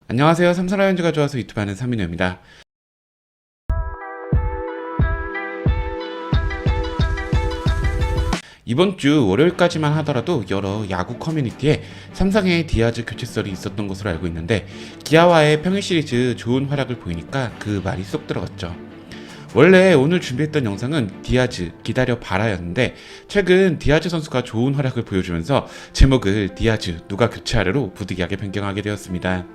안녕하세요. 삼성라이온즈가 좋아서 유튜브 하는 삼민호입니다. 이번 주 월요일까지만 하더라도 여러 야구 커뮤니티에 삼성의 디아즈 교체설이 있었던 것으로 알고 있는데, 기아와의 평일 시리즈 좋은 활약을 보이니까 그 말이 쏙 들어갔죠. 원래 오늘 준비했던 영상은 디아즈 기다려 봐라였는데, 최근 디아즈 선수가 좋은 활약을 보여주면서 제목을 디아즈 누가 교체하려로 부득이하게 변경하게 되었습니다.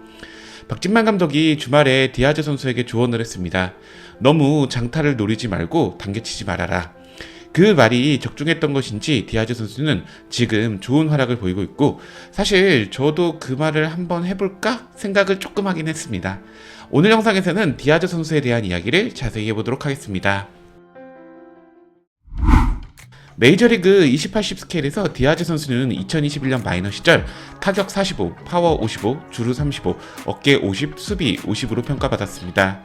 박진만 감독이 주말에 디아즈 선수에게 조언을 했습니다. 너무 장타를 노리지 말고 당겨치지 말아라. 그 말이 적중했던 것인지 디아즈 선수는 지금 좋은 활약을 보이고 있고, 사실 저도 그 말을 한번 해볼까 생각을 조금 하긴 했습니다. 오늘 영상에서는 디아즈 선수에 대한 이야기를 자세히 해보도록 하겠습니다. 메이저리그 28십 스케일에서 디아즈 선수는 2021년 마이너 시절 타격 45, 파워 55, 주루 35, 어깨 50, 수비 50으로 평가받았습니다.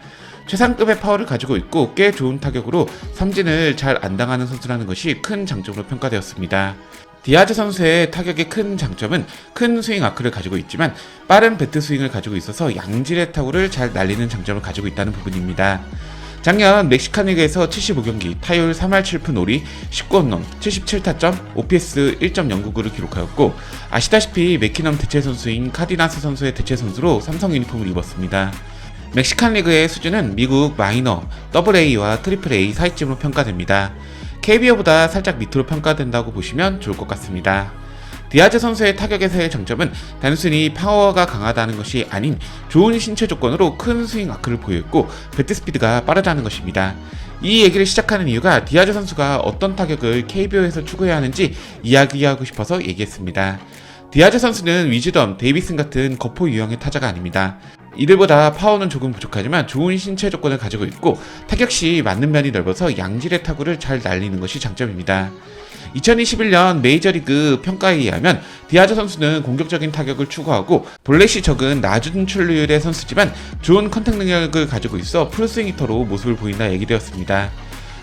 최상급의 파워를 가지고 있고 꽤 좋은 타격으로 삼진을 잘 안 당하는 선수라는 것이 큰 장점으로 평가되었습니다. 디아즈 선수의 타격의 큰 장점은 큰 스윙 아크를 가지고 있지만 빠른 배트 스윙을 가지고 있어서 양질의 타구를 잘 날리는 장점을 가지고 있다는 부분입니다. 작년 멕시칸 리그에서 75경기 타율 3할 7푼 5리 19홈런 77타점 OPS 1.099를 기록하였고, 아시다시피 맥키넘 대체 선수인 카디나스 선수의 대체 선수로 삼성 유니폼을 입었습니다. 멕시칸 리그의 수준은 미국 마이너 AA와 AAA 사이쯤으로 평가됩니다. KBO보다 살짝 밑으로 평가된다고 보시면 좋을 것 같습니다. 디아즈 선수의 타격에서의 장점은 단순히 파워가 강하다는 것이 아닌 좋은 신체 조건으로 큰 스윙 아크를 보여있고 배트 스피드가 빠르다는 것입니다. 이 얘기를 시작하는 이유가 디아즈 선수가 어떤 타격을 KBO에서 추구해야 하는지 이야기하고 싶어서 얘기했습니다. 디아즈 선수는 위즈덤, 데이비슨 같은 거포 유형의 타자가 아닙니다. 이들보다 파워는 조금 부족하지만 좋은 신체 조건을 가지고 있고 타격 시 맞는 면이 넓어서 양질의 타구를 잘 날리는 것이 장점입니다. 2021년 메이저리그 평가에 의하면 디아즈 선수는 공격적인 타격을 추구하고 볼넷이 적은 낮은 출루율의 선수지만 좋은 컨택 능력을 가지고 있어 풀스윙 히터로 모습을 보인다 얘기되었습니다.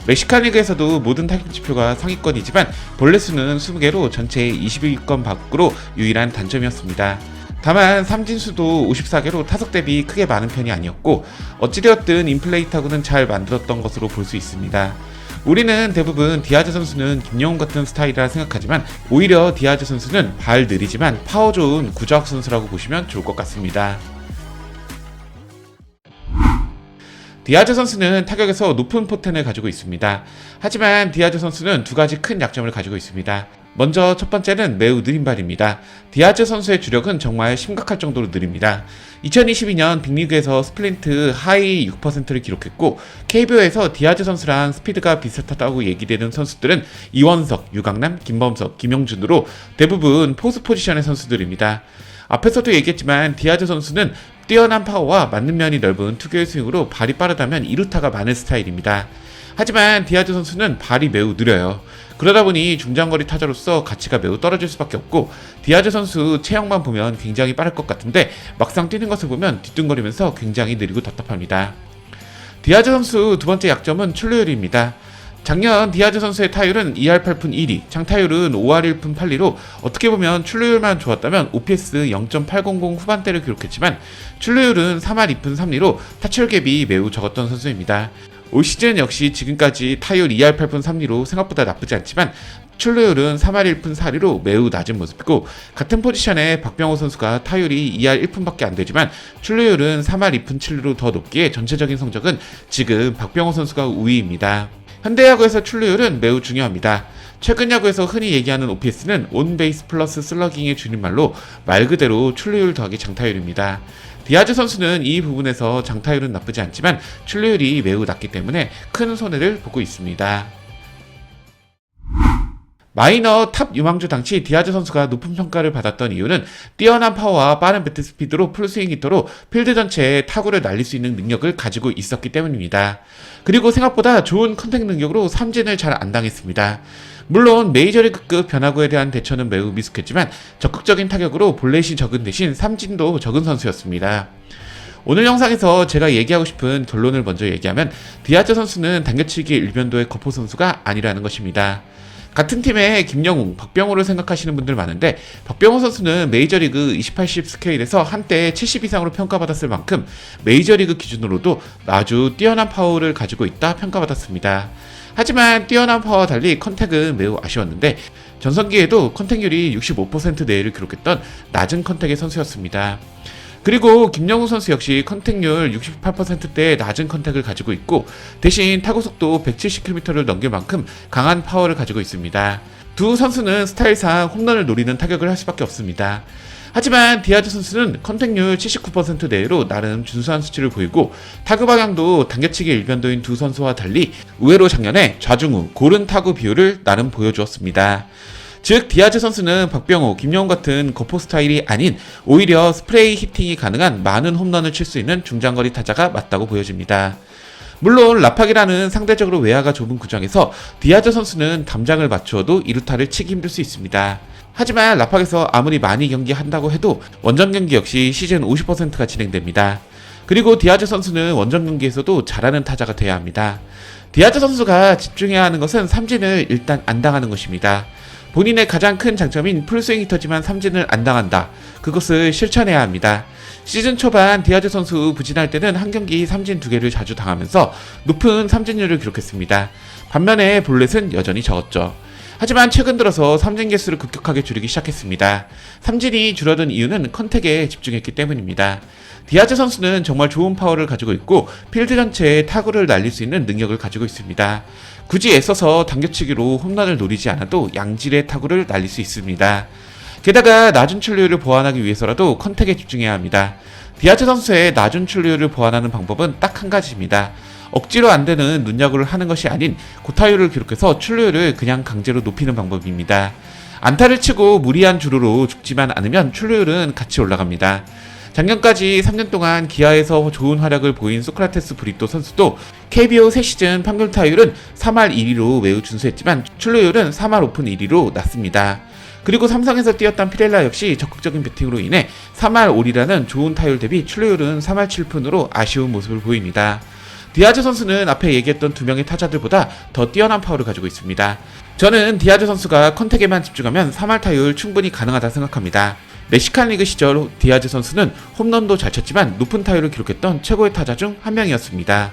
멕시칸 리그에서도 모든 타격 지표가 상위권이지만 볼넷 수는 20개로 전체 21건 밖으로 유일한 단점이었습니다. 다만 삼진수도 54개로 타석 대비 크게 많은 편이 아니었고, 어찌되었든 인플레이 타구는 잘 만들었던 것으로 볼 수 있습니다. 우리는 대부분 디아즈 선수는 김영훈 같은 스타일이라 생각하지만 오히려 디아즈 선수는 발 느리지만 파워 좋은 구자욱 선수라고 보시면 좋을 것 같습니다. 디아즈 선수는 타격에서 높은 포텐을 가지고 있습니다. 하지만 디아즈 선수는 두 가지 큰 약점을 가지고 있습니다. 먼저 첫 번째는 매우 느린 발입니다. 디아즈 선수의 주력은 정말 심각할 정도로 느립니다. 2022년 빅리그에서 스플린트 하이 6%를 기록했고, KBO에서 디아즈 선수랑 스피드가 비슷하다고 얘기되는 선수들은 이원석, 유강남, 김범석, 김용준으로 대부분 포수 포지션의 선수들입니다. 앞에서도 얘기했지만 디아즈 선수는 뛰어난 파워와 맞는 면이 넓은 투구의 스윙으로 발이 빠르다면 2루타가 많은 스타일입니다. 하지만 디아즈 선수는 발이 매우 느려요. 그러다 보니 중장거리 타자로서 가치가 매우 떨어질 수밖에 없고, 디아즈 선수 체형만 보면 굉장히 빠를 것 같은데 막상 뛰는 것을 보면 뒤뚱거리면서 굉장히 느리고 답답합니다. 디아즈 선수 두 번째 약점은 출루율입니다. 작년 디아즈 선수의 타율은 2할 8푼 1리, 장타율은 5할 1푼 8리로 어떻게 보면 출루율만 좋았다면 OPS 0.800 후반대를 기록했지만 출루율은 3할 2푼 3리로 타철 갭이 매우 적었던 선수입니다. 올 시즌 역시 지금까지 타율 2할 8푼 3리로 생각보다 나쁘지 않지만 출루율은 3할 1푼 4리로 매우 낮은 모습이고, 같은 포지션에 박병호 선수가 타율이 2할 1푼밖에 안 되지만 출루율은 3할 2푼 7리로 더 높기에 전체적인 성적은 지금 박병호 선수가 우위입니다. 현대야구에서 출루율은 매우 중요합니다. 최근 야구에서 흔히 얘기하는 OPS는 온베이스 플러스 슬러깅의 줄임말로 말 그대로 출루율 더하기 장타율입니다. 디아즈 선수는 이 부분에서 장타율은 나쁘지 않지만 출루율이 매우 낮기 때문에 큰 손해를 보고 있습니다. 마이너 탑 유망주 당시 디아즈 선수가 높은 평가를 받았던 이유는 뛰어난 파워와 빠른 배트 스피드로 풀스윙 히터로 필드 전체에 타구를 날릴 수 있는 능력을 가지고 있었기 때문입니다. 그리고 생각보다 좋은 컨택 능력으로 삼진을 잘 안 당했습니다. 물론 메이저리그급 변화구에 대한 대처는 매우 미숙했지만 적극적인 타격으로 볼넷이 적은 대신 삼진도 적은 선수였습니다. 오늘 영상에서 제가 얘기하고 싶은 결론을 먼저 얘기하면 디아즈 선수는 당겨치기 일변도의 거포 선수가 아니라는 것입니다. 같은 팀의 김영웅, 박병호를 생각하시는 분들 많은데 박병호 선수는 메이저리그 28십 스케일에서 한때 70 이상으로 평가받았을 만큼 메이저리그 기준으로도 아주 뛰어난 파워를 가지고 있다 평가받았습니다. 하지만 뛰어난 파워와 달리 컨택은 매우 아쉬웠는데 전성기에도 컨택률이 65% 내외를 기록했던 낮은 컨택의 선수였습니다. 그리고 김영우 선수 역시 컨택률 68%대의 낮은 컨택을 가지고 있고 대신 타구속도 170km를 넘길 만큼 강한 파워를 가지고 있습니다. 두 선수는 스타일상 홈런을 노리는 타격을 할 수밖에 없습니다. 하지만 디아즈 선수는 컨택률 79% 내외로 나름 준수한 수치를 보이고 타구 방향도 당겨치기 일변도인 두 선수와 달리 의외로 작년에 좌중우 고른 타구 비율을 나름 보여주었습니다. 즉 디아즈 선수는 박병호, 김영웅 같은 거포 스타일이 아닌 오히려 스프레이 히팅이 가능한 많은 홈런을 칠 수 있는 중장거리 타자가 맞다고 보여집니다. 물론 라팍이라는 상대적으로 외야가 좁은 구장에서 디아즈 선수는 담장을 맞추어도 2루타를 치기 힘들 수 있습니다. 하지만 라팍에서 아무리 많이 경기한다고 해도 원정 경기 역시 시즌 50%가 진행됩니다. 그리고 디아즈 선수는 원정 경기에서도 잘하는 타자가 돼야 합니다. 디아즈 선수가 집중해야 하는 것은 삼진을 일단 안 당하는 것입니다. 본인의 가장 큰 장점인 풀스윙 히터지만 삼진을 안 당한다. 그것을 실천해야 합니다. 시즌 초반 디아즈 선수 부진할 때는 한 경기 삼진 2개를 자주 당하면서 높은 삼진율을 기록했습니다. 반면에 볼넷은 여전히 적었죠. 하지만 최근 들어서 삼진 개수를 급격하게 줄이기 시작했습니다. 삼진이 줄어든 이유는 컨택에 집중했기 때문입니다. 디아즈 선수는 정말 좋은 파워를 가지고 있고 필드 전체에 타구를 날릴 수 있는 능력을 가지고 있습니다. 굳이 애써서 당겨치기로 홈런을 노리지 않아도 양질의 타구를 날릴 수 있습니다. 게다가 낮은 출루율을 보완하기 위해서라도 컨택에 집중해야 합니다. 디아즈 선수의 낮은 출루율을 보완하는 방법은 딱 한 가지입니다. 억지로 안 되는 눈야구를 하는 것이 아닌 고타율을 기록해서 출루율을 그냥 강제로 높이는 방법입니다. 안타를 치고 무리한 주루로 죽지만 않으면 출루율은 같이 올라갑니다. 작년까지 3년 동안 기아에서 좋은 활약을 보인 소크라테스 브리또 선수도 KBO 3시즌 평균 타율은 3할 1위로 매우 준수했지만 출루율은 3할 오픈 1위로 낮습니다. 그리고 삼성에서 뛰었던 피렐라 역시 적극적인 배팅으로 인해 3할 5리라는 좋은 타율 대비 출루율은 3할 7푼으로 아쉬운 모습을 보입니다. 디아즈 선수는 앞에 얘기했던 두 명의 타자들보다 더 뛰어난 파워를 가지고 있습니다. 저는 디아즈 선수가 컨택에만 집중하면 3할 타율 충분히 가능하다 생각합니다. 멕시칸 리그 시절 디아즈 선수는 홈런도 잘 쳤지만 높은 타율을 기록했던 최고의 타자 중 한 명이었습니다.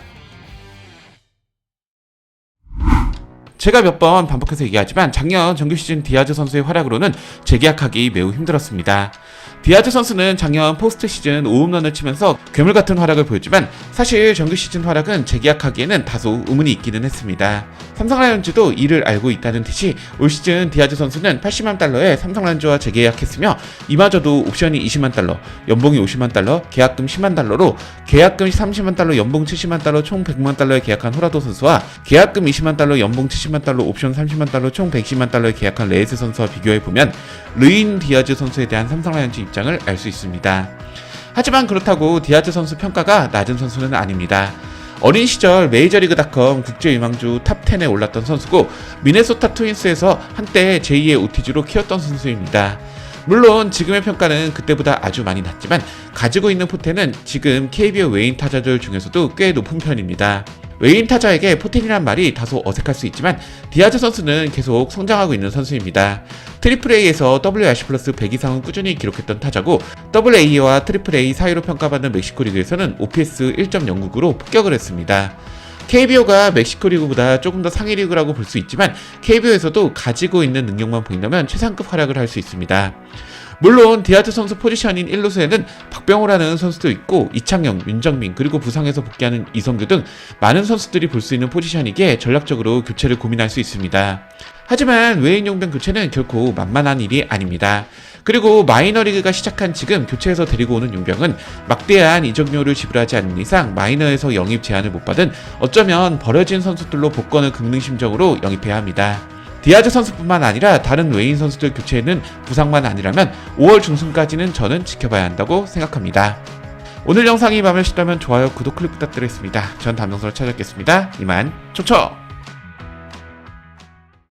제가 몇 번 반복해서 얘기하지만 작년 정규 시즌 디아즈 선수의 활약으로는 재계약하기 매우 힘들었습니다. 디아즈 선수는 작년 포스트 시즌 5홈런을 치면서 괴물같은 활약을 보였지만 사실 정규 시즌 활약은 재계약하기에는 다소 의문이 있기는 했습니다. 삼성 라이온즈도 이를 알고 있다는 듯이 올 시즌 디아즈 선수는 80만 달러에 삼성 라이온즈와 재계약했으며 이마저도 옵션이 20만 달러, 연봉이 50만 달러, 계약금 10만 달러로 계약금 30만 달러, 연봉 70만 달러, 총 100만 달러에 계약한 호라도 선수와 계약금 20만 달러, 연봉 70만 달러, 옵션 30만 달러, 총 110만 달러에 계약한 레이스 선수와 비교해보면 르인 디아즈 선수에 대한 삼성 라이온즈 입장을 알 수 있습니다. 하지만 그렇다고 디아즈 선수 평가가 낮은 선수는 아닙니다. 어린 시절 메이저리그닷컴 국제유망주 탑10에 올랐던 선수고 미네소타 트윈스에서 한때 제2의 오티즈로 키웠던 선수입니다. 물론 지금의 평가는 그때보다 아주 많이 낮지만 가지고 있는 포텐은 지금 KBO 외인 타자들 중에서도 꽤 높은 편입니다. 외인 타자에게 포텐이란 말이 다소 어색할 수 있지만 디아즈 선수는 계속 성장하고 있는 선수입니다. AAA에서 WRC 플러스 100 이상은 꾸준히 기록했던 타자고 AA와 AAA 사이로 평가받는 멕시코 리그에서는 OPS 1.09로 폭격을 했습니다. KBO가 멕시코 리그보다 조금 더 상위 리그라고 볼 수 있지만 KBO에서도 가지고 있는 능력만 보인다면 최상급 활약을 할 수 있습니다. 물론 디아즈 선수 포지션인 1루수에는 박병호라는 선수도 있고 이창영, 윤정민 그리고 부상에서 복귀하는 이성규 등 많은 선수들이 볼 수 있는 포지션이기에 전략적으로 교체를 고민할 수 있습니다. 하지만 외인 용병 교체는 결코 만만한 일이 아닙니다. 그리고 마이너리그가 시작한 지금 교체해서 데리고 오는 용병은 막대한 이적료를 지불하지 않는 이상 마이너에서 영입 제한을 못 받은 어쩌면 버려진 선수들로 복권을 긁는 심정으로 영입해야 합니다. 디아즈 선수뿐만 아니라 다른 외인 선수들 교체에는 부상만 아니라면 5월 중순까지는 저는 지켜봐야 한다고 생각합니다. 오늘 영상이 마음에 드셨다면 좋아요, 구독 클릭 부탁드리겠습니다. 전 다음 영상으로 찾아뵙겠습니다. 이만 초초!